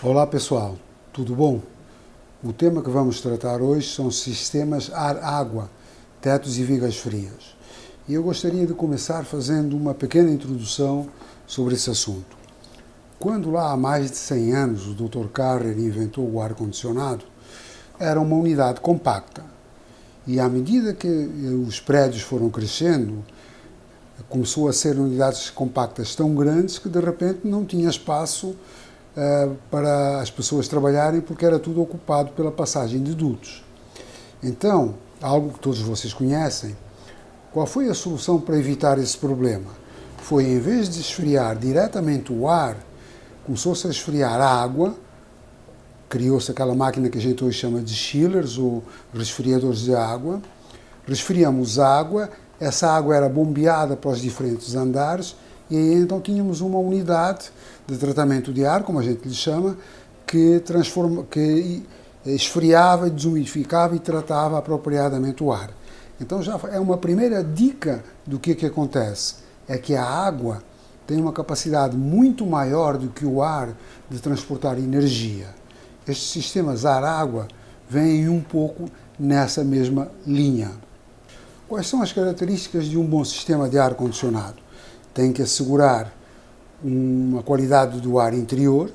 Olá pessoal, tudo bom? O tema que vamos tratar hoje são sistemas ar-água, tetos e vigas frias. E eu gostaria de começar fazendo uma pequena introdução sobre esse assunto. Quando lá há mais de 100 anos o Dr. Carrer inventou o ar-condicionado, era uma unidade compacta. E à medida que os prédios foram crescendo, começou a ser unidades compactas tão grandes que de repente não tinha espaço para as pessoas trabalharem porque era tudo ocupado pela passagem de dutos. Então, algo que todos vocês conhecem, qual foi a solução para evitar esse problema? Foi, em vez de esfriar diretamente o ar, começou-se a esfriar a água, criou-se aquela máquina que a gente hoje chama de chillers ou resfriadores de água, resfriamos a água, essa água era bombeada para os diferentes andares e aí então tínhamos uma unidade de tratamento de ar, como a gente lhe chama, que esfriava, desumidificava e tratava apropriadamente o ar. Então já é uma primeira dica do que acontece, é que a água tem uma capacidade muito maior do que o ar de transportar energia. Estes sistemas ar-água vêm um pouco nessa mesma linha. Quais são as características de um bom sistema de ar-condicionado? Tem que assegurar uma qualidade do ar interior,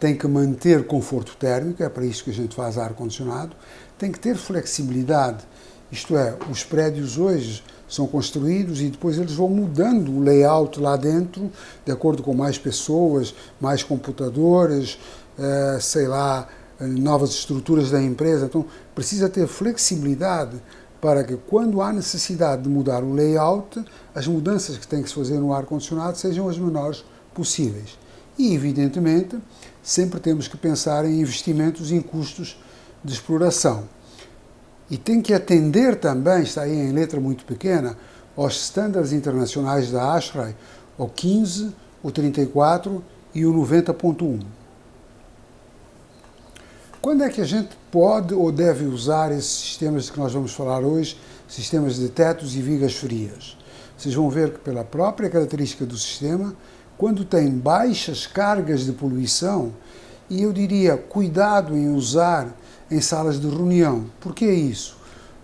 tem que manter conforto térmico, é para isso que a gente faz ar-condicionado, tem que ter flexibilidade, isto é, os prédios hoje são construídos e depois eles vão mudando o layout lá dentro, de acordo com mais pessoas, mais computadores, novas estruturas da empresa, então precisa ter flexibilidade para que, quando há necessidade de mudar o layout, as mudanças que tem que se fazer no ar-condicionado sejam as menores possíveis. E, evidentemente, sempre temos que pensar em investimentos e em custos de exploração. E tem que atender também, está aí em letra muito pequena, aos estándares internacionais da ASHRAE, o 15, o 34 e o 90.1. Quando é que a gente pode ou deve usar esses sistemas que nós vamos falar hoje, sistemas de tetos e vigas frias? Vocês vão ver que, pela própria característica do sistema, quando tem baixas cargas de poluição, e eu diria, cuidado em usar em salas de reunião. Por que isso?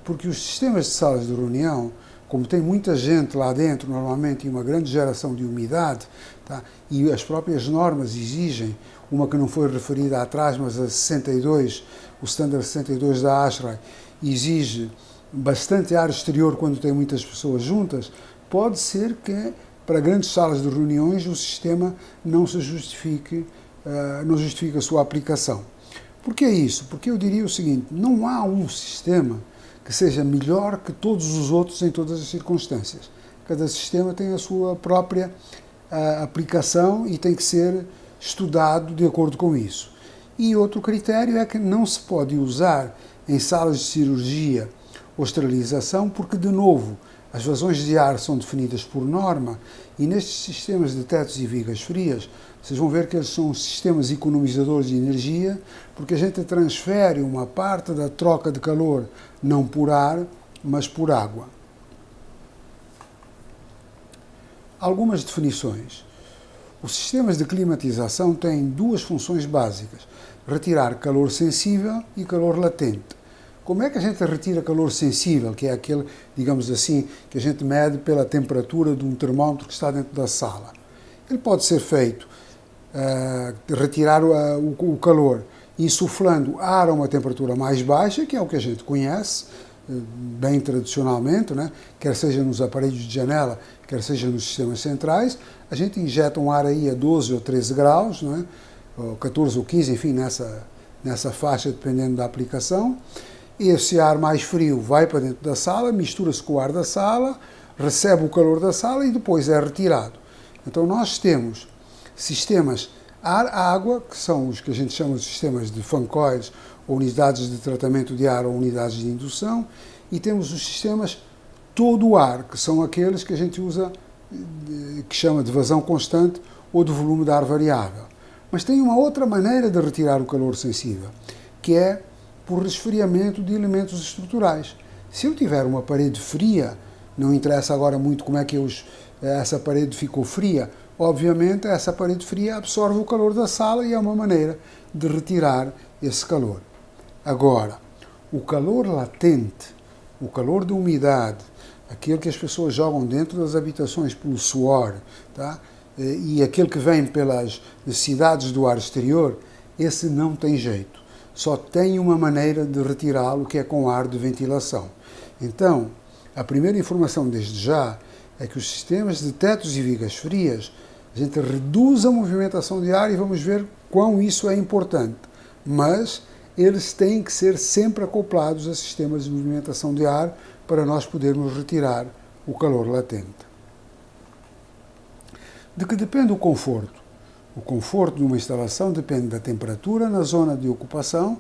Porque os sistemas de salas de reunião, como tem muita gente lá dentro, normalmente e uma grande geração de umidade, tá? E as próprias normas exigem, uma que não foi referida atrás, mas a 62, o standard 62 da ASHRAE, exige bastante ar exterior quando tem muitas pessoas juntas, pode ser que para grandes salas de reuniões o sistema não justifique a sua aplicação. Por que isso? Porque eu diria o seguinte, não há um sistema que seja melhor que todos os outros em todas as circunstâncias. Cada sistema tem a sua própria aplicação e tem que ser estudado de acordo com isso. E outro critério é que não se pode usar em salas de cirurgia ou esterilização porque, de novo, as vazões de ar são definidas por norma e nestes sistemas de tetos e vigas frias, vocês vão ver que eles são sistemas economizadores de energia porque a gente transfere uma parte da troca de calor não por ar, mas por água. Algumas definições. Os sistemas de climatização têm duas funções básicas, retirar calor sensível e calor latente. Como é que a gente retira calor sensível, que é aquele, digamos assim, que a gente mede pela temperatura de um termómetro que está dentro da sala? Ele pode ser feito, retirar o calor insuflando ar a uma temperatura mais baixa, que é o que a gente conhece, bem tradicionalmente, né? Quer seja nos aparelhos de janela, quer seja nos sistemas centrais, a gente injeta um ar aí a 12 ou 13 graus, né? Ou 14 ou 15, enfim, nessa faixa, dependendo da aplicação. Esse ar mais frio vai para dentro da sala, mistura-se com o ar da sala, recebe o calor da sala e depois é retirado. Então nós temos sistemas ar-água, que são os que a gente chama de sistemas de fan coils, ou unidades de tratamento de ar ou unidades de indução, e temos os sistemas todo ar, que são aqueles que a gente usa, que chama de vazão constante ou de volume de ar variável. Mas tem uma outra maneira de retirar o calor sensível, que é por resfriamento de elementos estruturais. Se eu tiver uma parede fria, não interessa agora muito como é que eu essa parede ficou fria, obviamente essa parede fria absorve o calor da sala e é uma maneira de retirar esse calor. Agora, o calor latente, o calor da umidade, aquele que as pessoas jogam dentro das habitações pelo suor, tá? E aquele que vem pelas necessidades do ar exterior, esse não tem jeito. Só tem uma maneira de retirá-lo, que é com ar de ventilação. Então, a primeira informação desde já é que os sistemas de tetos e vigas frias, a gente reduz a movimentação de ar e vamos ver quão isso é importante. Mas eles têm que ser sempre acoplados a sistemas de movimentação de ar para nós podermos retirar o calor latente. De que depende o conforto? O conforto de uma instalação depende da temperatura na zona de ocupação,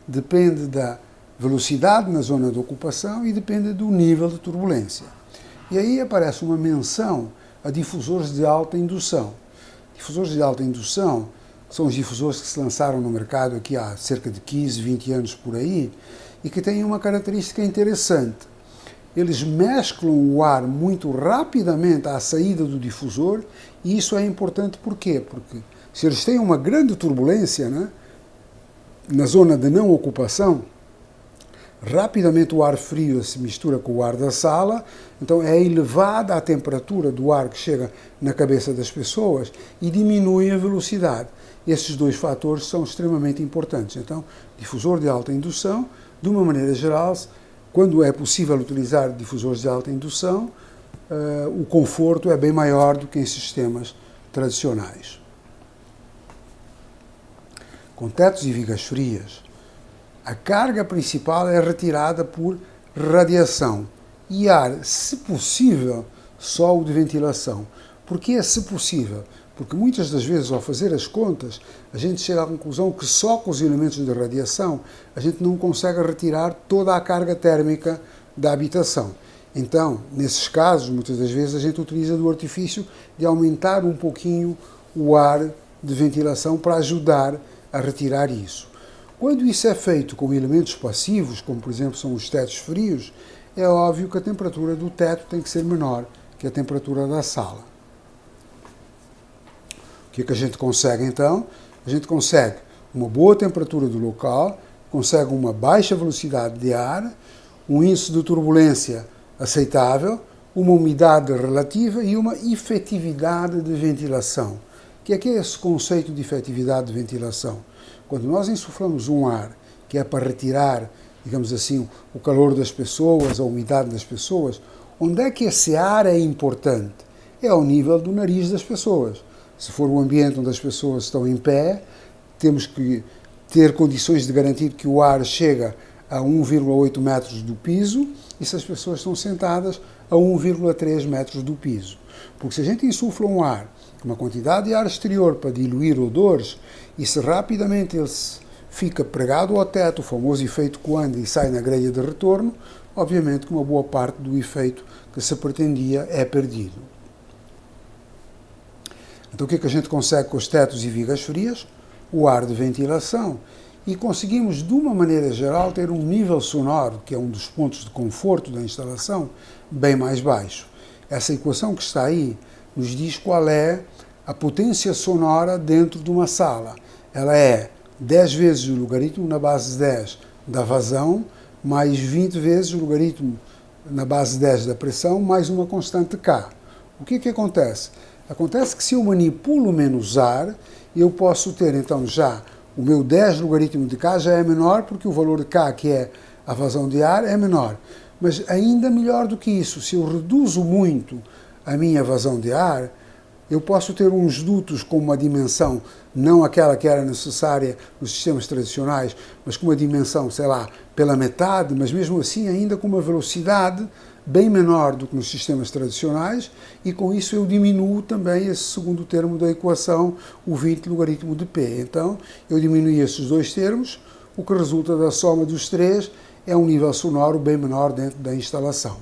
depende da velocidade na zona de ocupação e depende do nível de turbulência. E aí aparece uma menção a difusores de alta indução. Difusores de alta indução são os difusores que se lançaram no mercado aqui há cerca de 15, 20 anos por aí e que têm uma característica interessante. Eles mesclam o ar muito rapidamente à saída do difusor e isso é importante por quê? Porque se eles têm uma grande turbulência, né, na zona de não ocupação, rapidamente o ar frio se mistura com o ar da sala, então é elevada a temperatura do ar que chega na cabeça das pessoas e diminui a velocidade. Esses dois fatores são extremamente importantes. Então, difusor de alta indução, de uma maneira geral, quando é possível utilizar difusores de alta indução, o conforto é bem maior do que em sistemas tradicionais. Com tetos e vigas frias, a carga principal é retirada por radiação e ar, se possível, só o de ventilação. Por que se possível? Porque muitas das vezes, ao fazer as contas, a gente chega à conclusão que só com os elementos de radiação a gente não consegue retirar toda a carga térmica da habitação. Então, nesses casos, muitas das vezes a gente utiliza do artifício de aumentar um pouquinho o ar de ventilação para ajudar a retirar isso. Quando isso é feito com elementos passivos, como por exemplo são os tetos frios, é óbvio que a temperatura do teto tem que ser menor que a temperatura da sala. O que é que a gente consegue então? A gente consegue uma boa temperatura do local, consegue uma baixa velocidade de ar, um índice de turbulência aceitável, uma umidade relativa e uma efetividade de ventilação. O que é esse conceito de efetividade de ventilação? Quando nós insuflamos um ar que é para retirar, digamos assim, o calor das pessoas, a umidade das pessoas, onde é que esse ar é importante? É ao nível do nariz das pessoas. Se for um ambiente onde as pessoas estão em pé, temos que ter condições de garantir que o ar chega a 1,8 metros do piso e se as pessoas estão sentadas a 1,3 metros do piso. Porque se a gente insufla um ar, uma quantidade de ar exterior para diluir odores, e se rapidamente ele fica pregado ao teto, o famoso efeito Coanda, e sai na grelha de retorno, obviamente que uma boa parte do efeito que se pretendia é perdido. Então o que é que a gente consegue com os tetos e vigas frias? O ar de ventilação. E conseguimos, de uma maneira geral, ter um nível sonoro, que é um dos pontos de conforto da instalação, bem mais baixo. Essa equação que está aí nos diz qual é a potência sonora dentro de uma sala. Ela é 10 vezes o logaritmo na base 10 da vazão, mais 20 vezes o logaritmo na base 10 da pressão, mais uma constante K. O que acontece? Acontece que se eu manipulo menos ar, eu posso ter então já o meu 10 logaritmo de K já é menor, porque o valor de K, que é a vazão de ar, é menor. Mas ainda melhor do que isso, se eu reduzo muito a minha vazão de ar, eu posso ter uns dutos com uma dimensão, não aquela que era necessária nos sistemas tradicionais, mas com uma dimensão, sei lá, pela metade, mas mesmo assim ainda com uma velocidade bem menor do que nos sistemas tradicionais, e com isso eu diminuo também esse segundo termo da equação, o 20 logaritmo de P. Então, eu diminui esses dois termos, o que resulta da soma dos três é um nível sonoro bem menor dentro da instalação.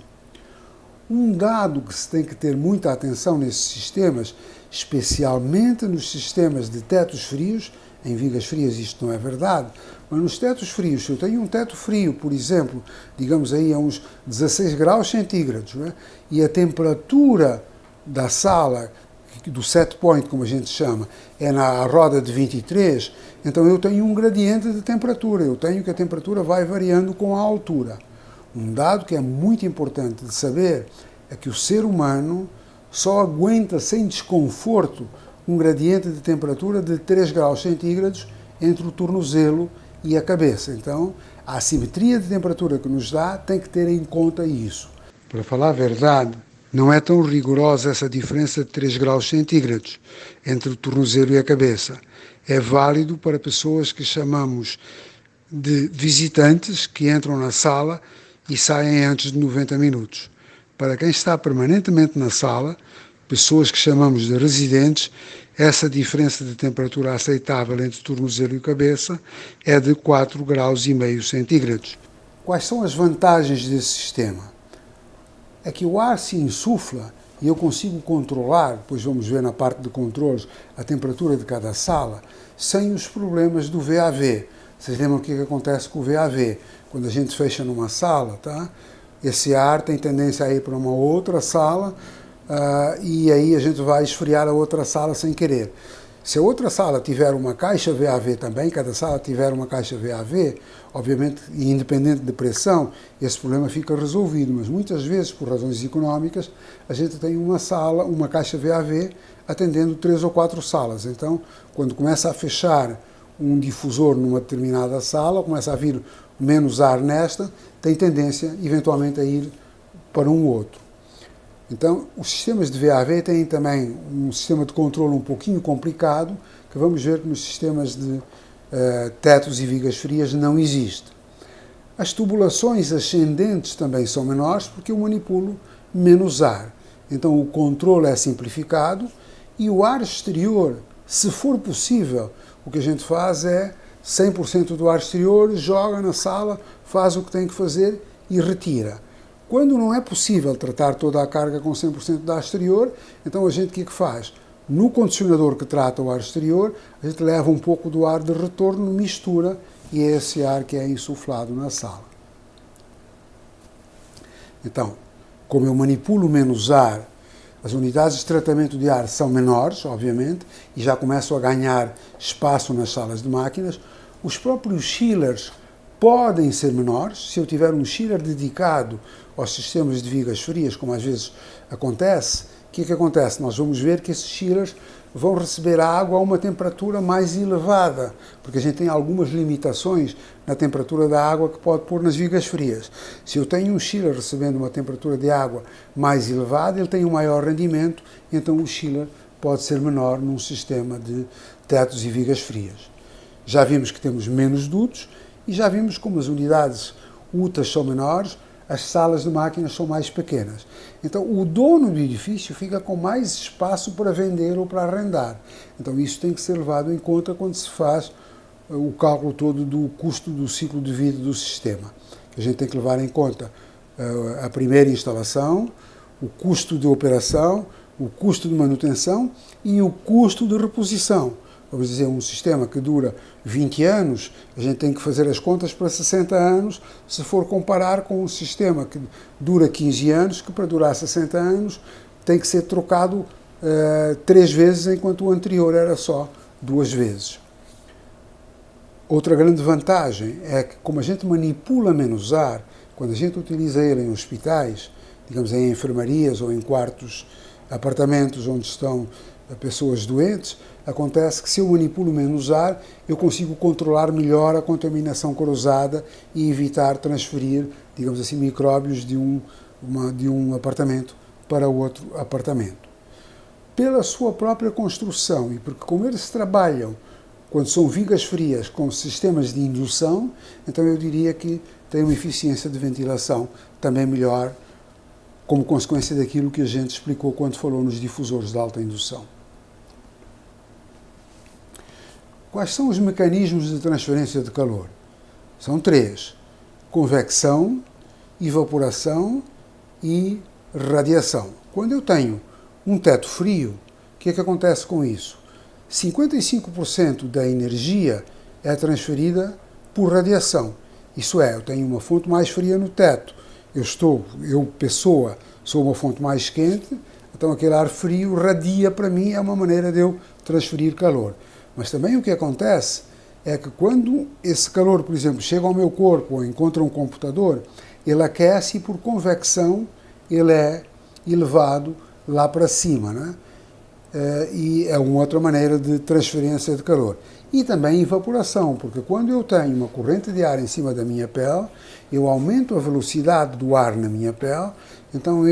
Um dado que se tem que ter muita atenção nesses sistemas, especialmente nos sistemas de tetos frios, em vigas frias isto não é verdade, mas nos tetos frios, se eu tenho um teto frio, por exemplo, digamos aí a uns 16 graus centígrados, não é? E a temperatura da sala, do set point, como a gente chama, é na roda de 23, então eu tenho um gradiente de temperatura, eu tenho que a temperatura vai variando com a altura. Um dado que é muito importante de saber é que o ser humano só aguenta sem desconforto um gradiente de temperatura de 3 graus centígrados entre o tornozelo e a cabeça. Então, a assimetria de temperatura que nos dá tem que ter em conta isso. Para falar a verdade, não é tão rigorosa essa diferença de 3 graus centígrados entre o tornozelo e a cabeça. É válido para pessoas que chamamos de visitantes, que entram na sala e saem antes de 90 minutos. Para quem está permanentemente na sala, pessoas que chamamos de residentes, essa diferença de temperatura aceitável entre o tornozelo e a cabeça é de 4,5 graus centígrados. Quais são as vantagens desse sistema? É que o ar se insufla e eu consigo controlar, depois vamos ver na parte de controles, a temperatura de cada sala, sem os problemas do VAV. Vocês lembram o que acontece com o VAV? Quando a gente fecha numa sala, tá? Esse ar tem tendência a ir para uma outra sala e aí a gente vai esfriar a outra sala sem querer. Se a outra sala tiver uma caixa VAV também, cada sala tiver uma caixa VAV, obviamente, independente de pressão, esse problema fica resolvido, mas muitas vezes, por razões económicas, a gente tem uma sala, uma caixa VAV, atendendo 3 ou 4 salas. Então, quando começa a fechar um difusor numa determinada sala, começa a vir menos ar nesta, tem tendência, eventualmente, a ir para um outro. Então, os sistemas de VAV têm também um sistema de controle um pouquinho complicado, que vamos ver que nos sistemas de tetos e vigas frias não existe. As tubulações ascendentes também são menores, porque eu manipulo menos ar. Então, o controle é simplificado e o ar exterior, se for possível, o que a gente faz é 100% do ar exterior, joga na sala, faz o que tem que fazer e retira. Quando não é possível tratar toda a carga com 100% do ar exterior, então a gente o que é que faz? No condicionador que trata o ar exterior, a gente leva um pouco do ar de retorno, mistura, e é esse ar que é insuflado na sala. Então, como eu manipulo menos ar, as unidades de tratamento de ar são menores, obviamente, e já começam a ganhar espaço nas salas de máquinas. Os próprios chillers podem ser menores. Se eu tiver um chiller dedicado aos sistemas de vigas frias, como às vezes acontece, o que acontece? Nós vamos ver que esses chillers vão receber a água a uma temperatura mais elevada, porque a gente tem algumas limitações na temperatura da água que pode pôr nas vigas frias. Se eu tenho um chiller recebendo uma temperatura de água mais elevada, ele tem um maior rendimento, então o chiller pode ser menor num sistema de tetos e vigas frias. Já vimos que temos menos dutos e já vimos como as unidades UTAs são menores, as salas de máquinas são mais pequenas. Então, o dono do edifício fica com mais espaço para vender ou para arrendar. Então, isso tem que ser levado em conta quando se faz o cálculo todo do custo do ciclo de vida do sistema. A gente tem que levar em conta a primeira instalação, o custo de operação, o custo de manutenção e o custo de reposição. Vamos dizer, um sistema que dura 20 anos, a gente tem que fazer as contas para 60 anos, se for comparar com um sistema que dura 15 anos, que para durar 60 anos tem que ser trocado 3 vezes, enquanto o anterior era só 2 vezes. Outra grande vantagem é que, como a gente manipula menos ar, quando a gente utiliza ele em hospitais, digamos em enfermarias ou em quartos, apartamentos onde estão pessoas doentes, acontece que se eu manipulo menos ar, eu consigo controlar melhor a contaminação cruzada e evitar transferir, digamos assim, micróbios de um apartamento para outro apartamento. Pela sua própria construção e porque como eles trabalham quando são vigas frias com sistemas de indução, então eu diria que tem uma eficiência de ventilação também melhor, como consequência daquilo que a gente explicou quando falou nos difusores de alta indução. Quais são os mecanismos de transferência de calor? São 3. Convecção, evaporação e radiação. Quando eu tenho um teto frio, o que acontece com isso? 55% da energia é transferida por radiação. Isso é, eu tenho uma fonte mais fria no teto. Eu, pessoa, sou uma fonte mais quente, Então aquele ar frio radia para mim, é uma maneira de eu transferir calor. Mas também o que acontece é que quando esse calor, por exemplo, chega ao meu corpo ou encontra um computador, ele aquece e por convecção ele é elevado lá para cima, né? E é uma outra maneira de transferência de calor. E também evaporação, porque quando eu tenho uma corrente de ar em cima da minha pele, eu aumento a velocidade do ar na minha pele, então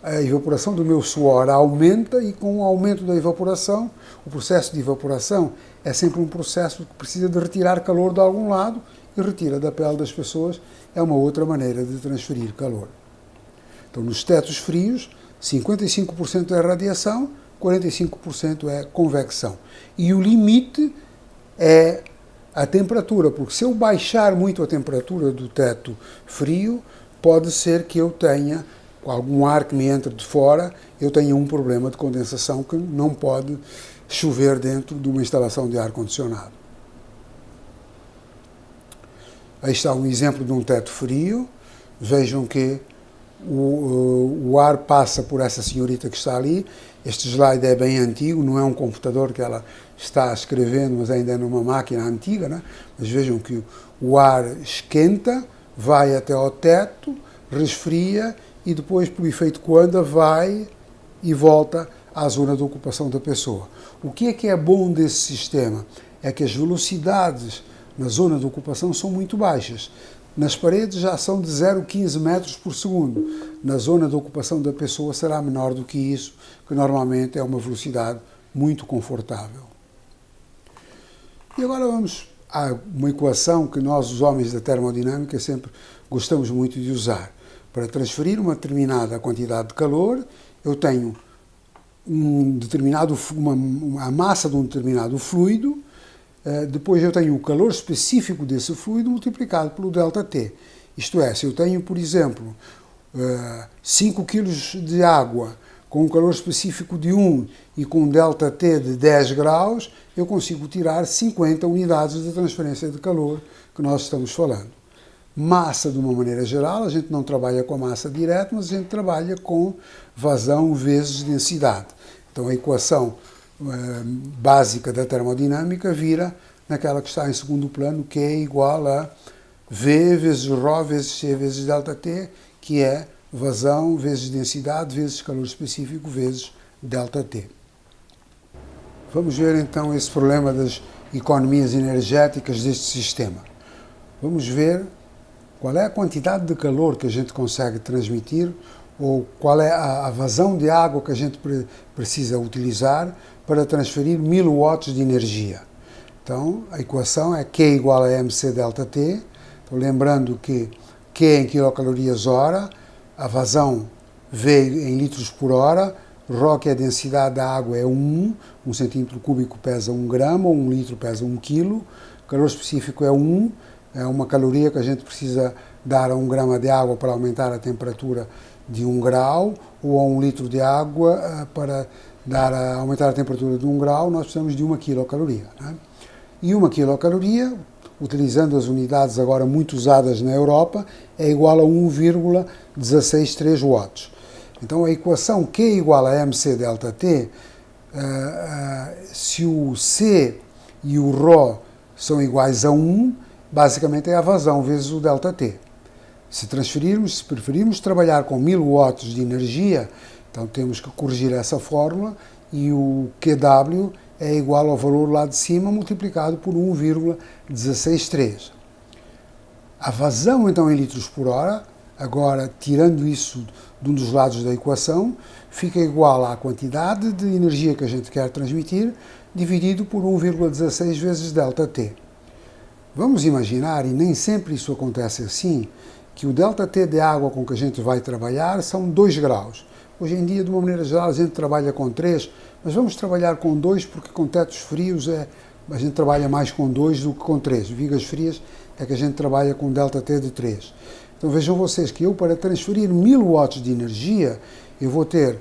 a evaporação do meu suor aumenta e com o aumento da evaporação, o processo de evaporação é sempre um processo que precisa de retirar calor de algum lado e retira da pele das pessoas, é uma outra maneira de transferir calor. Então nos tetos frios, 55% é radiação, 45% é convecção. E o limite é a temperatura, porque se eu baixar muito a temperatura do teto frio, pode ser que eu tenha, com algum ar que me entre de fora, eu tenha um problema de condensação que não pode chover dentro de uma instalação de ar-condicionado. Aí está um exemplo de um teto frio. Vejam que o ar passa por essa senhorita que está ali. Este slide é bem antigo, não é um computador que ela está escrevendo, mas ainda é numa máquina antiga, né? Mas vejam que o ar esquenta, vai até ao teto, resfria e depois, por efeito Coanda, vai e volta à zona de ocupação da pessoa. O que é bom desse sistema? É que as velocidades na zona de ocupação são muito baixas. Nas paredes já são de 0,15 metros por segundo. Na zona de ocupação da pessoa será menor do que isso, que normalmente é uma velocidade muito confortável. E agora vamos a uma equação que nós, os homens da termodinâmica, sempre gostamos muito de usar. Para transferir uma determinada quantidade de calor, eu tenho a massa de um determinado fluido, depois eu tenho o calor específico desse fluido multiplicado pelo ΔT. Isto é, se eu tenho, por exemplo, 5 kg de água com um calor específico de 1 e com um ΔT de 10 graus, eu consigo tirar 50 unidades de transferência de calor que nós estamos falando. Massa, de uma maneira geral, a gente não trabalha com a massa direta, mas a gente trabalha com vazão vezes densidade. Então a equação básica da termodinâmica vira naquela que está em segundo plano, que é igual a V vezes ρ vezes C vezes ΔT, que é vazão vezes densidade vezes calor específico vezes ΔT. Vamos ver então esse problema das economias energéticas deste sistema. Vamos ver qual é a quantidade de calor que a gente consegue transmitir ou qual é a vazão de água que a gente precisa utilizar para transferir 1000 watts de energia. Então, a equação é Q igual a mc ΔT. Então, lembrando que Q em quilocalorias hora, a vazão V em litros por hora, ρ, que é a densidade da água, é 1 centímetro cúbico pesa 1 grama, ou 1 litro pesa 1 quilo, o calor específico é 1, é uma caloria que a gente precisa dar a 1 grama de água para aumentar a temperatura de 1 grau, ou a 1 litro de água para aumentar a temperatura de 1 grau, nós precisamos de 1 quilocaloria. Né? E 1 quilocaloria, utilizando as unidades agora muito usadas na Europa, é igual a 1,163 watts. Então a equação Q igual a mc ΔT, se o C e o ρ são iguais a 1, basicamente é a vazão vezes o ΔT. Se preferirmos trabalhar com 1000 watts de energia, então temos que corrigir essa fórmula e o QW é igual ao valor lá de cima multiplicado por 1,163. A vazão, então, em litros por hora, agora tirando isso de um dos lados da equação, fica igual à quantidade de energia que a gente quer transmitir, dividido por 1,16 vezes ΔT. Vamos imaginar, e nem sempre isso acontece assim, que o ΔT de água com que a gente vai trabalhar são 2 graus. Hoje em dia, de uma maneira geral, a gente trabalha com 3, mas vamos trabalhar com 2 porque com tetos frios a gente trabalha mais com 2 do que com 3. Vigas frias é que a gente trabalha com ΔT de 3. Então vejam vocês que eu, para transferir 1000 watts de energia, eu vou ter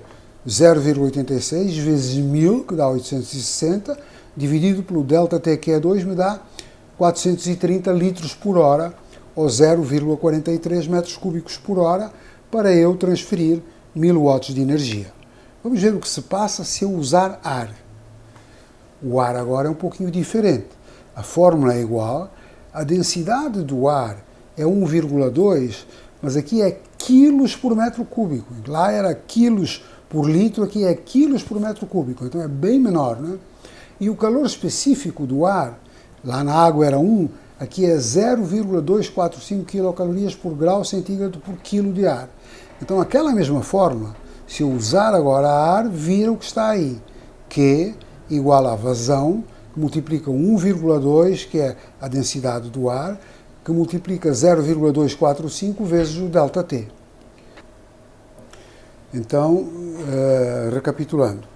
0,86 vezes 1000, que dá 860, dividido pelo ΔT, que é 2, me dá 430 litros por hora, ou 0,43 metros cúbicos por hora, para eu transferir 1000 watts de energia. Vamos ver o que se passa se eu usar ar. O ar agora é um pouquinho diferente. A fórmula é igual, a densidade do ar é 1,2, mas aqui é quilos por metro cúbico. Lá era quilos por litro, aqui é quilos por metro cúbico, então é bem menor, né? E o calor específico do ar, lá na água era 1, aqui é 0,245 quilocalorias por grau centígrado por quilo de ar. Então aquela mesma fórmula, se eu usar agora ar, vira o que está aí, Q igual a vazão, que multiplica 1,2, que é a densidade do ar, que multiplica 0,245 vezes o ΔT. Então, recapitulando,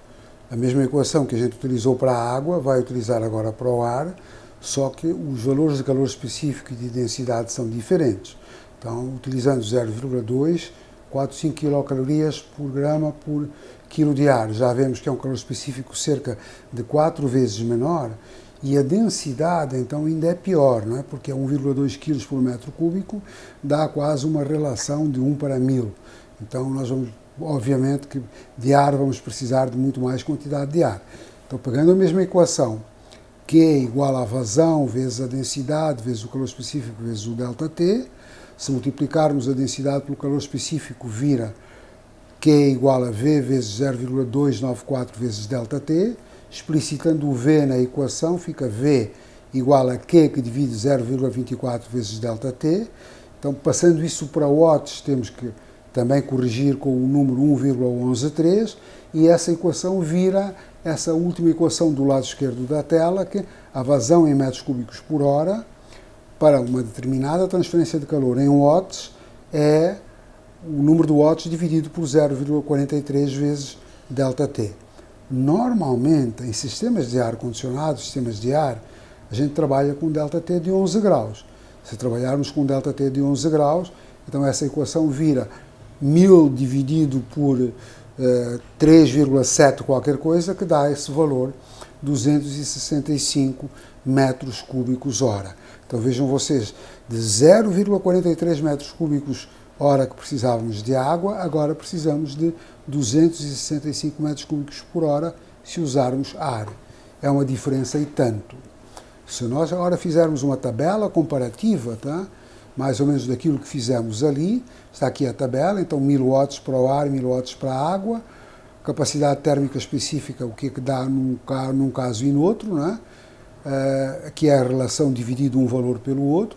a mesma equação que a gente utilizou para a água, vai utilizar agora para o ar, só que os valores de calor específico e de densidade são diferentes. Então, utilizando 0,245 quilocalorias por grama por quilo de ar, já vemos que é um calor específico cerca de 4 vezes menor, e a densidade, então, ainda é pior, não é? Porque é 1,2 kg por metro cúbico, dá quase uma relação de 1 para 1000. Então, nós vamos, obviamente, que de ar vamos precisar de muito mais quantidade de ar. Então, pegando a mesma equação, Q igual a vazão vezes a densidade, vezes o calor específico, vezes o ΔT, se multiplicarmos a densidade pelo calor específico, vira Q igual a V vezes 0,294 vezes ΔT, explicitando o V na equação, fica V igual a Q que divide 0,24 vezes ΔT. Então, passando isso para watts, temos que também corrigir com o número 1,113, e essa equação vira essa última equação do lado esquerdo da tela, que a vazão em metros cúbicos por hora, para uma determinada transferência de calor em watts, é o número de watts dividido por 0,43 vezes ΔT. Normalmente, em sistemas de ar-condicionado, sistemas de ar, a gente trabalha com ΔT de 11 graus. Se trabalharmos com ΔT de 11 graus, então essa equação vira 1000 dividido por 3,7 qualquer coisa, que dá esse valor, 265 metros cúbicos hora. Então vejam vocês, de 0,43 metros cúbicos hora que precisávamos de água, agora precisamos de 265 metros cúbicos por hora se usarmos ar. É uma diferença e tanto. Se nós agora fizermos uma tabela comparativa, tá? Mais ou menos daquilo que fizemos ali, está aqui a tabela, então 1000 watts para o ar, 1000 watts para a água, capacidade térmica específica, o que é que dá num caso e no outro, né? Que é a relação dividido um valor pelo outro.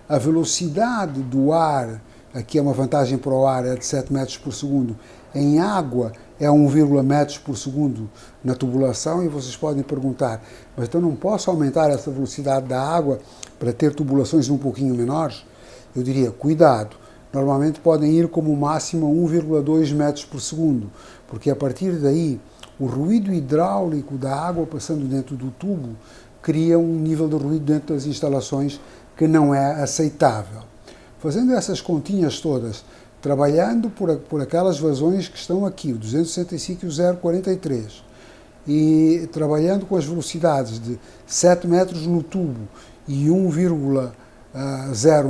A velocidade do ar, aqui é uma vantagem para o ar, é de 7 metros por segundo. Em água é 1, metros por segundo na tubulação, e vocês podem perguntar, mas então não posso aumentar essa velocidade da água para ter tubulações um pouquinho menores? Eu diria, cuidado, normalmente podem ir como máximo a 1,2 metros por segundo, porque a partir daí o ruído hidráulico da água passando dentro do tubo cria um nível de ruído dentro das instalações que não é aceitável. Fazendo essas continhas todas, trabalhando por aquelas vazões que estão aqui, o 265 e o 0,43, e trabalhando com as velocidades de 7 metros no tubo e 1,0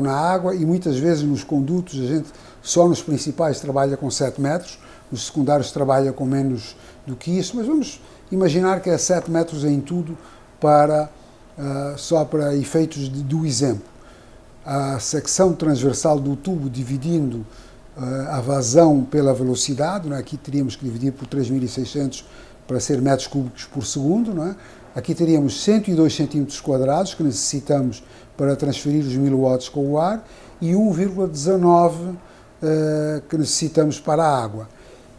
na água, e muitas vezes nos condutos a gente só nos principais trabalha com 7 metros, nos secundários trabalha com menos do que isso, mas vamos imaginar que é 7 metros em tudo, só para efeitos do exemplo. A secção transversal do tubo dividindo a vazão pela velocidade, não é? Aqui teríamos que dividir por 3.600 para ser metros cúbicos por segundo, não é? Aqui teríamos 102 centímetros quadrados que necessitamos para transferir os 1000 watts com o ar, e 1,19 que necessitamos para a água.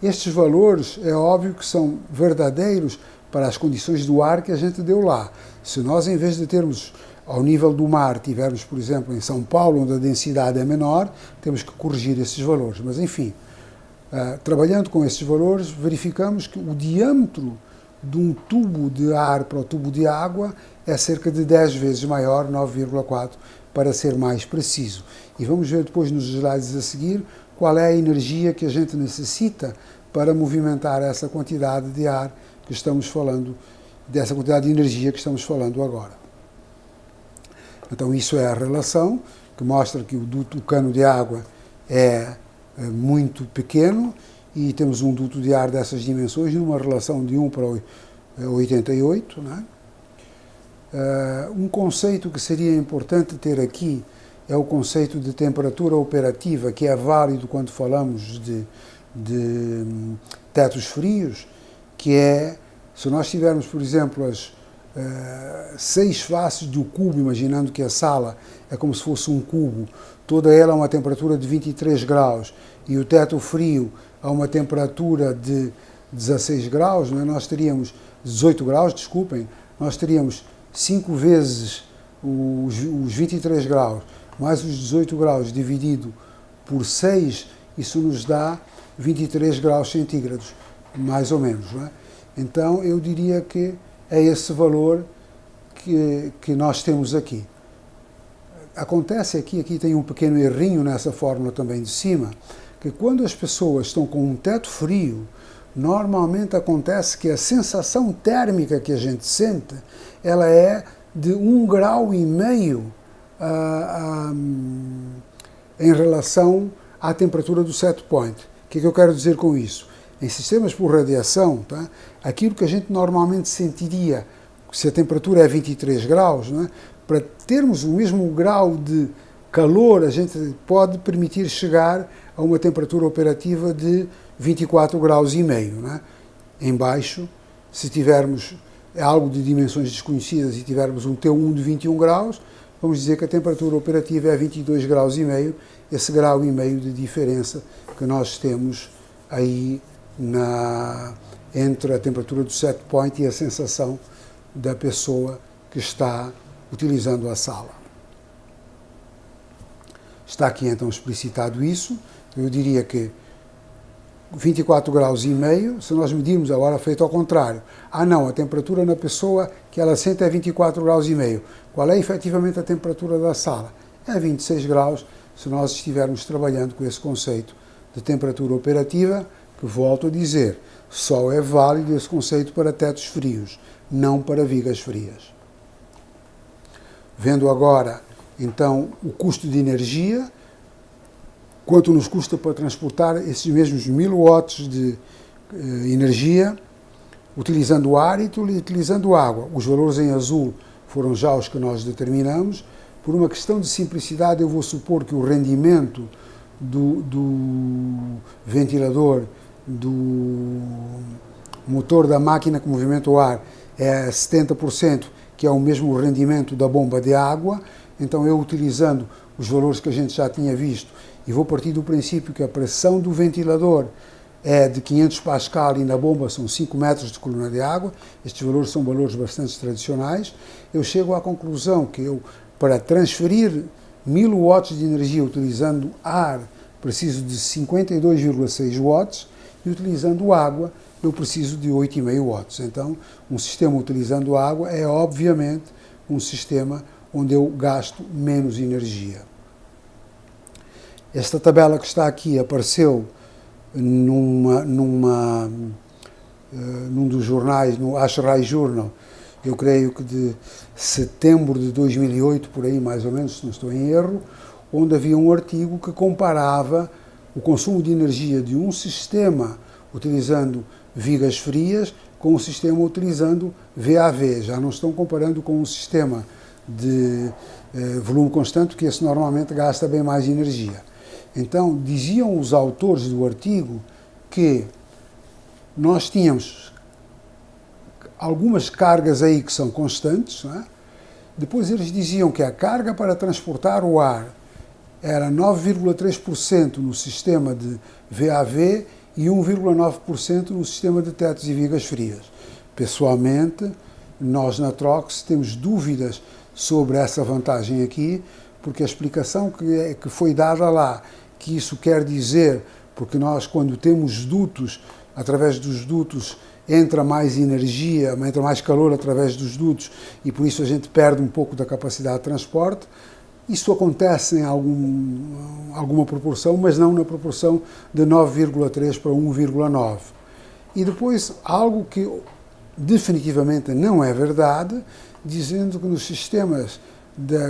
Estes valores é óbvio que são verdadeiros para as condições do ar que a gente deu lá. Se nós, em vez de termos ao nível do mar, tivermos, por exemplo, em São Paulo, onde a densidade é menor, temos que corrigir esses valores. Mas, enfim, trabalhando com esses valores, verificamos que o diâmetro de um tubo de ar para o tubo de água é cerca de 10 vezes maior, 9,4, para ser mais preciso. E vamos ver depois nos slides a seguir qual é a energia que a gente necessita para movimentar essa quantidade de ar que estamos falando, dessa quantidade de energia que estamos falando agora. Então isso é a relação que mostra que o cano de água é muito pequeno e temos um duto de ar dessas dimensões numa relação de 1 para 88. Né? Um conceito que seria importante ter aqui é o conceito de temperatura operativa, que é válido quando falamos de tetos frios, que é, se nós tivermos, por exemplo, as 6 faces do cubo, imaginando que a sala é como se fosse um cubo, toda ela a uma temperatura de 23 graus, e o teto frio a uma temperatura de 16 graus, né? Nós teríamos 18 graus, desculpem, nós teríamos 5 vezes os 23 graus, mais os 18 graus dividido por 6, isso nos dá 23 graus centígrados, mais ou menos. Não é? Então, eu diria que é esse valor que nós temos aqui. Acontece aqui tem um pequeno errinho nessa fórmula também de cima, que quando as pessoas estão com um teto frio, normalmente acontece que a sensação térmica que a gente sente, ela é de 1,5 grau em relação à temperatura do set point. O que é que eu quero dizer com isso? Em sistemas por radiação, tá? Aquilo que a gente normalmente sentiria se a temperatura é 23 graus, não é? Para termos o mesmo grau de calor, a gente pode permitir chegar a uma temperatura operativa de 24 graus e meio. Não é? Em baixo, se tivermos algo de dimensões desconhecidas e tivermos um T1 de 21 graus, vamos dizer que a temperatura operativa é 22 graus e meio, esse grau e meio de diferença que nós temos aí entre a temperatura do set point e a sensação da pessoa que está utilizando a sala. Está aqui então explicitado isso. Eu diria que 24 graus e meio, se nós medirmos agora feito ao contrário. Não, a temperatura na pessoa que ela sente é 24 graus e meio. Qual é efetivamente a temperatura da sala? É 26 graus, se nós estivermos trabalhando com esse conceito de temperatura operativa, que volto a dizer, só é válido esse conceito para tetos frios, não para vigas frias. Vendo agora, então, o custo de energia, quanto nos custa para transportar esses mesmos 1000 watts de energia, utilizando ar e utilizando água. Os valores em azul foram já os que nós determinamos. Por uma questão de simplicidade, eu vou supor que o rendimento do ventilador, do motor da máquina que movimenta o ar é 70%, que é o mesmo rendimento da bomba de água. Então, eu utilizando os valores que a gente já tinha visto, e vou partir do princípio que a pressão do ventilador é de 500 pascal e na bomba são 5 metros de coluna de água, estes valores são valores bastante tradicionais, eu chego à conclusão que eu, para transferir 1000 watts de energia utilizando ar, preciso de 52,6 watts, e utilizando água, eu preciso de 8,5 watts. Então, um sistema utilizando água é, obviamente, um sistema onde eu gasto menos energia. Esta tabela que está aqui apareceu num dos jornais, no ASHRAI Journal, eu creio que de setembro de 2008, por aí mais ou menos, se não estou em erro, onde havia um artigo que comparava o consumo de energia de um sistema utilizando vigas frias com um sistema utilizando VAV. Já não estão comparando com um sistema de volume constante, que esse normalmente gasta bem mais energia. Então, diziam os autores do artigo que nós tínhamos algumas cargas aí que são constantes, não é? Depois eles diziam que a carga para transportar o ar era 9,3% no sistema de VAV e 1,9% no sistema de tetos e vigas frias. Pessoalmente, nós na Trox temos dúvidas sobre essa vantagem aqui, porque a explicação que foi dada lá, que isso quer dizer, porque nós, quando temos dutos, através dos dutos entra mais energia, entra mais calor através dos dutos, e por isso a gente perde um pouco da capacidade de transporte. Isso acontece em alguma proporção, mas não na proporção de 9,3 para 1,9. E depois, algo que definitivamente não é verdade, dizendo que nos sistemas,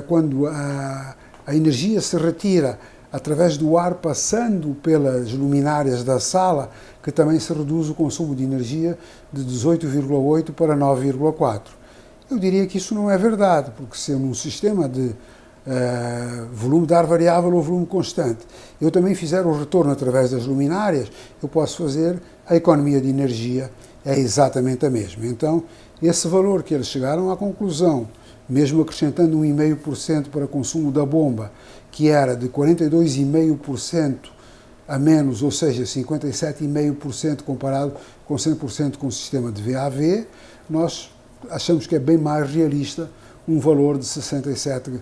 quando a energia se retira através do ar passando pelas luminárias da sala, que também se reduz o consumo de energia de 18,8 para 9,4. Eu diria que isso não é verdade, porque se num sistema de volume de ar variável ou volume constante, eu também fizer o retorno através das luminárias, eu posso fazer a economia de energia, é exatamente a mesma. Então, esse valor que eles chegaram à conclusão, mesmo acrescentando 1,5% para consumo da bomba, que era de 42,5% a menos, ou seja, 57,5% comparado com 100% com o sistema de VAV, nós achamos que é bem mais realista um valor de 67%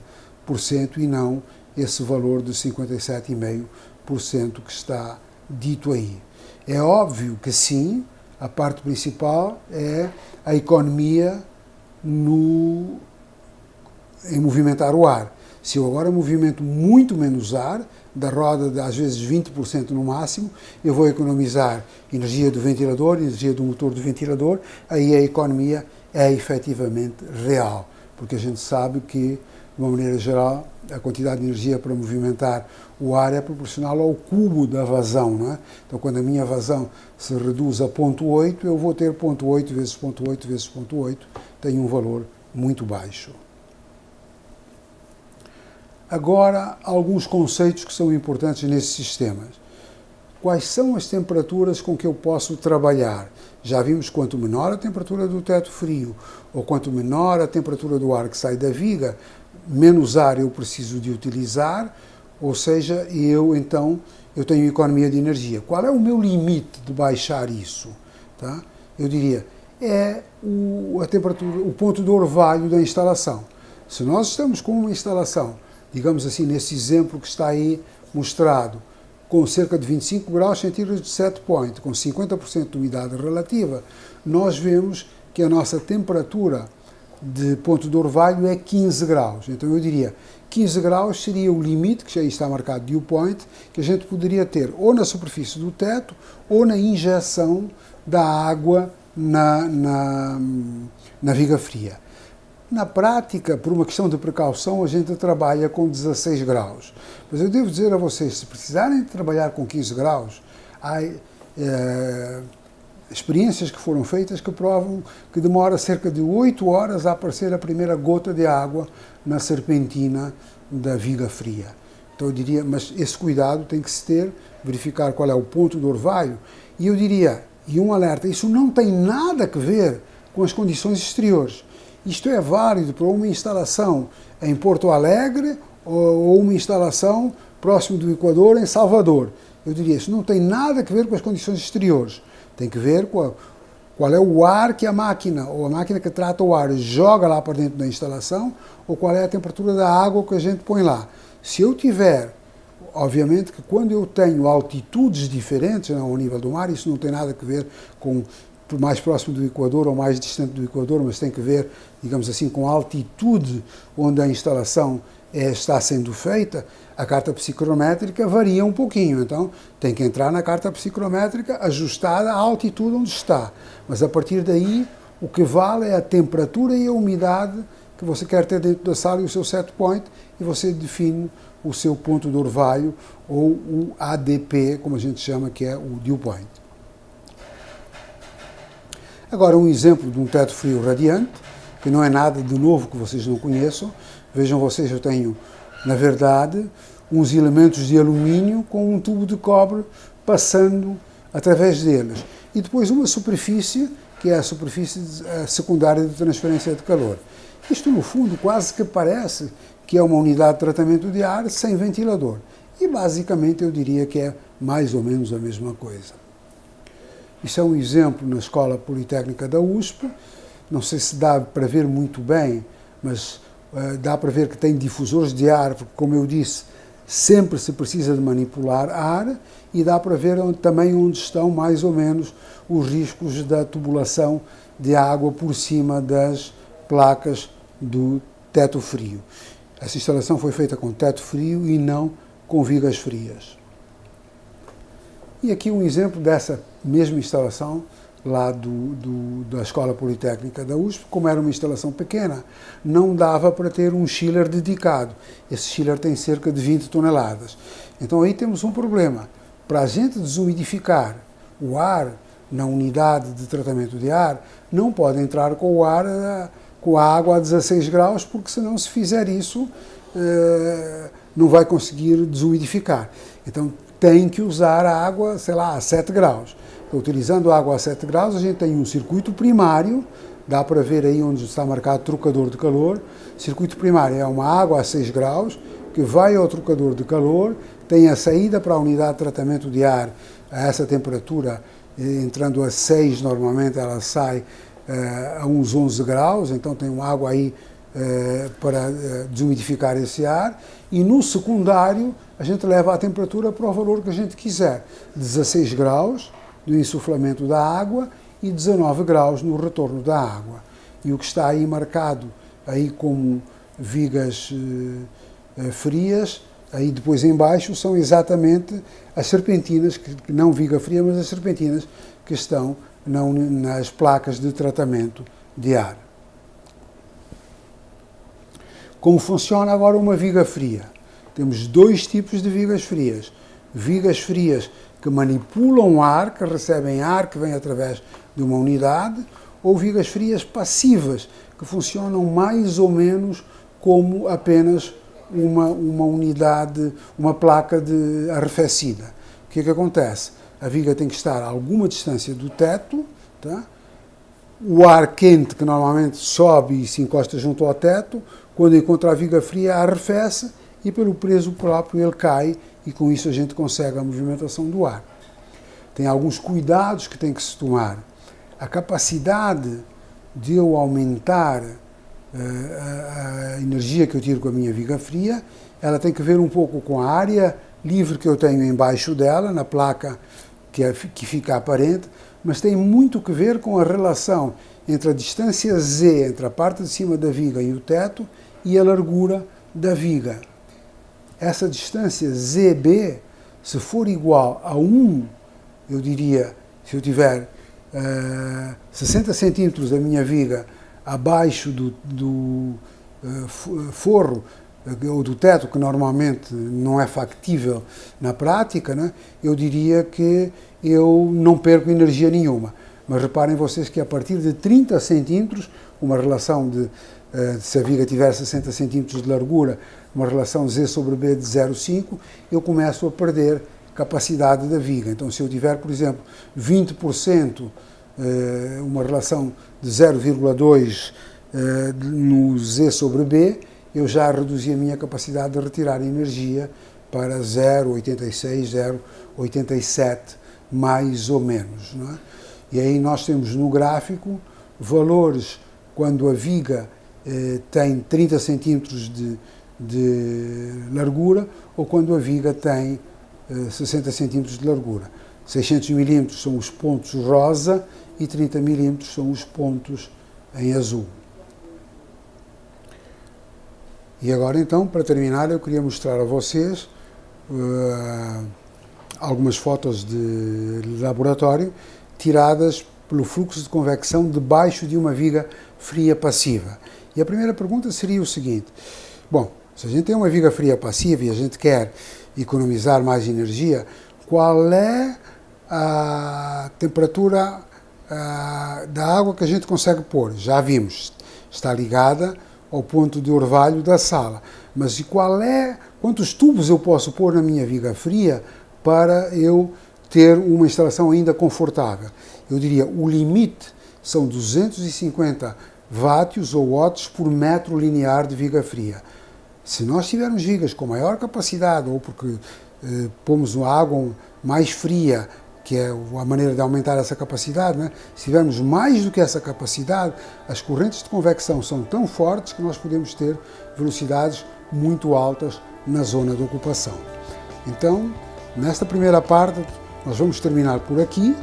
e não esse valor de 57,5% que está dito aí. É óbvio que sim, a parte principal é a economia em movimentar o ar. Se eu agora movimento muito menos ar, da roda de às vezes 20% no máximo, eu vou economizar energia do ventilador, energia do motor do ventilador, aí a economia é efetivamente real, porque a gente sabe que, de uma maneira geral, a quantidade de energia para movimentar o ar é proporcional ao cubo da vazão, não é? Então, quando a minha vazão se reduz a 0,8, eu vou ter 0,8 vezes 0,8 vezes 0,8, tem um valor muito baixo. Agora, alguns conceitos que são importantes nesses sistemas. Quais são as temperaturas com que eu posso trabalhar? Já vimos que quanto menor a temperatura do teto frio, ou quanto menor a temperatura do ar que sai da viga, menos ar eu preciso de utilizar, ou seja, eu tenho economia de energia. Qual é o meu limite de baixar isso? Tá? Eu diria, a temperatura, o ponto de orvalho da instalação. Se nós estamos com uma instalação, digamos assim, nesse exemplo que está aí mostrado, com cerca de 25 graus centígrados de set point, com 50% de umidade relativa, nós vemos que a nossa temperatura de ponto de orvalho é 15 graus. Então eu diria, 15 graus seria o limite, que já está marcado dew point, que a gente poderia ter ou na superfície do teto ou na injeção da água na viga fria. Na prática, por uma questão de precaução, a gente trabalha com 16 graus. Mas eu devo dizer a vocês, se precisarem de trabalhar com 15 graus, há experiências que foram feitas que provam que demora cerca de 8 horas a aparecer a primeira gota de água na serpentina da viga fria. Então eu diria, mas esse cuidado tem que se ter, verificar qual é o ponto do orvalho, e eu diria, e um alerta, isso não tem nada a ver com as condições exteriores. Isto é válido para uma instalação em Porto Alegre ou uma instalação próximo do Equador, em Salvador. Eu diria, isso não tem nada a ver com as condições exteriores. Tem que ver com qual é o ar que a máquina, ou a máquina que trata o ar, joga lá para dentro da instalação, ou qual é a temperatura da água que a gente põe lá. Se eu tiver, obviamente que quando eu tenho altitudes diferentes ao nível do mar, isso não tem nada a ver com mais próximo do Equador ou mais distante do Equador, mas tem que ver, digamos assim, com a altitude onde a instalação está sendo feita, a carta psicrométrica varia um pouquinho, então tem que entrar na carta psicrométrica ajustada à altitude onde está, mas a partir daí o que vale é a temperatura e a umidade que você quer ter dentro da sala e o seu set point, e você define o seu ponto de orvalho ou o ADP, como a gente chama, que é o dew point. Agora, um exemplo de um teto frio radiante, que não é nada de novo que vocês não conheçam. Vejam vocês, eu tenho, na verdade, uns elementos de alumínio com um tubo de cobre passando através deles. E depois uma superfície, que é a superfície secundária de transferência de calor. Isto, no fundo, quase que parece que é uma unidade de tratamento de ar sem ventilador. E, basicamente, eu diria que é mais ou menos a mesma coisa. Isso é um exemplo na Escola Politécnica da USP, não sei se dá para ver muito bem, mas dá para ver que tem difusores de ar, porque, como eu disse, sempre se precisa de manipular ar, e dá para ver também onde estão mais ou menos os riscos da tubulação de água por cima das placas do teto frio. Essa instalação foi feita com teto frio e não com vigas frias. E aqui um exemplo dessa mesma instalação lá da Escola Politécnica da USP, como era uma instalação pequena, não dava para ter um chiller dedicado. Esse chiller tem cerca de 20 toneladas. Então aí temos um problema. Para a gente desumidificar o ar na unidade de tratamento de ar, não pode entrar com o ar, com a água a 16 graus, porque senão, se fizer isso, não vai conseguir desumidificar. Então tem que usar a água, sei lá, a 7 graus. Então, utilizando a água a 7 graus, a gente tem um circuito primário, dá para ver aí onde está marcado trocador de calor. Circuito primário é uma água a 6 graus, que vai ao trocador de calor, tem a saída para a unidade de tratamento de ar a essa temperatura, entrando a 6, normalmente ela sai a uns 11 graus, então tem uma água aí para desumidificar esse ar, e no secundário a gente leva a temperatura para o valor que a gente quiser, 16 graus do insuflamento da água e 19 graus no retorno da água. E o que está aí marcado aí como vigas frias, aí depois em baixo, são exatamente as serpentinas, que não viga fria, mas as serpentinas que estão nas placas de tratamento de ar. Como funciona agora uma viga fria? Temos dois tipos de vigas frias. Vigas frias que manipulam ar, que recebem ar que vem através de uma unidade, ou vigas frias passivas, que funcionam mais ou menos como apenas uma unidade, uma placa arrefecida. O que é que acontece? A viga tem que estar a alguma distância do teto, tá? O ar quente, que normalmente sobe e se encosta junto ao teto, quando encontra a viga fria, arrefece e pelo peso próprio ele cai, e com isso a gente consegue a movimentação do ar. Tem alguns cuidados que tem que se tomar. A capacidade de eu aumentar a energia que eu tiro com a minha viga fria, ela tem que ver um pouco com a área livre que eu tenho embaixo dela, na placa que fica aparente, mas tem muito que ver com a relação entre a distância Z, entre a parte de cima da viga e o teto, e a largura da viga. Essa distância ZB, se for igual a 1, eu diria, se eu tiver 60 centímetros da minha viga abaixo do forro ou do teto, que normalmente não é factível na prática, né, eu diria que eu não perco energia nenhuma. Mas reparem vocês que a partir de 30 centímetros, uma relação se a viga tiver 60 centímetros de largura, uma relação Z sobre B de 0,5, eu começo a perder capacidade da viga. Então, se eu tiver, por exemplo, 20%, uma relação de 0,2 no Z sobre B, eu já reduzi a minha capacidade de retirar energia para 0,86, 0,87, mais ou menos. Não é? E aí nós temos no gráfico valores quando a viga tem 30 centímetros de largura ou quando a viga tem 60 centímetros de largura. 600 milímetros são os pontos rosa e 30 milímetros são os pontos em azul. E agora então, para terminar, eu queria mostrar a vocês algumas fotos de laboratório tiradas pelo fluxo de convecção debaixo de uma viga fria passiva. E a primeira pergunta seria o seguinte: bom, se a gente tem uma viga fria passiva e a gente quer economizar mais energia, qual é a temperatura da água que a gente consegue pôr? Já vimos, está ligada ao ponto de orvalho da sala. Mas e quantos tubos eu posso pôr na minha viga fria para eu ter uma instalação ainda confortável? Eu diria, o limite são 250 vátios ou watts por metro linear de viga fria. Se nós tivermos vigas com maior capacidade, ou porque pomos uma água mais fria, que é a maneira de aumentar essa capacidade, né? Se tivermos mais do que essa capacidade, as correntes de convecção são tão fortes que nós podemos ter velocidades muito altas na zona de ocupação. Então, nesta primeira parte, nós vamos terminar por aqui,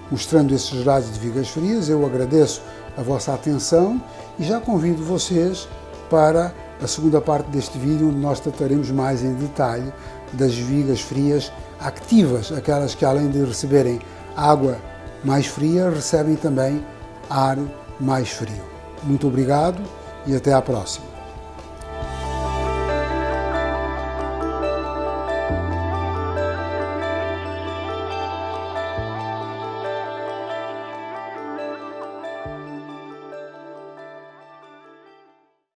mostrando esses dados de vigas frias. Eu agradeço a vossa atenção e já convido vocês para a segunda parte deste vídeo, onde nós trataremos mais em detalhe das vigas frias ativas, aquelas que além de receberem água mais fria recebem também ar mais frio. Muito obrigado e até à próxima.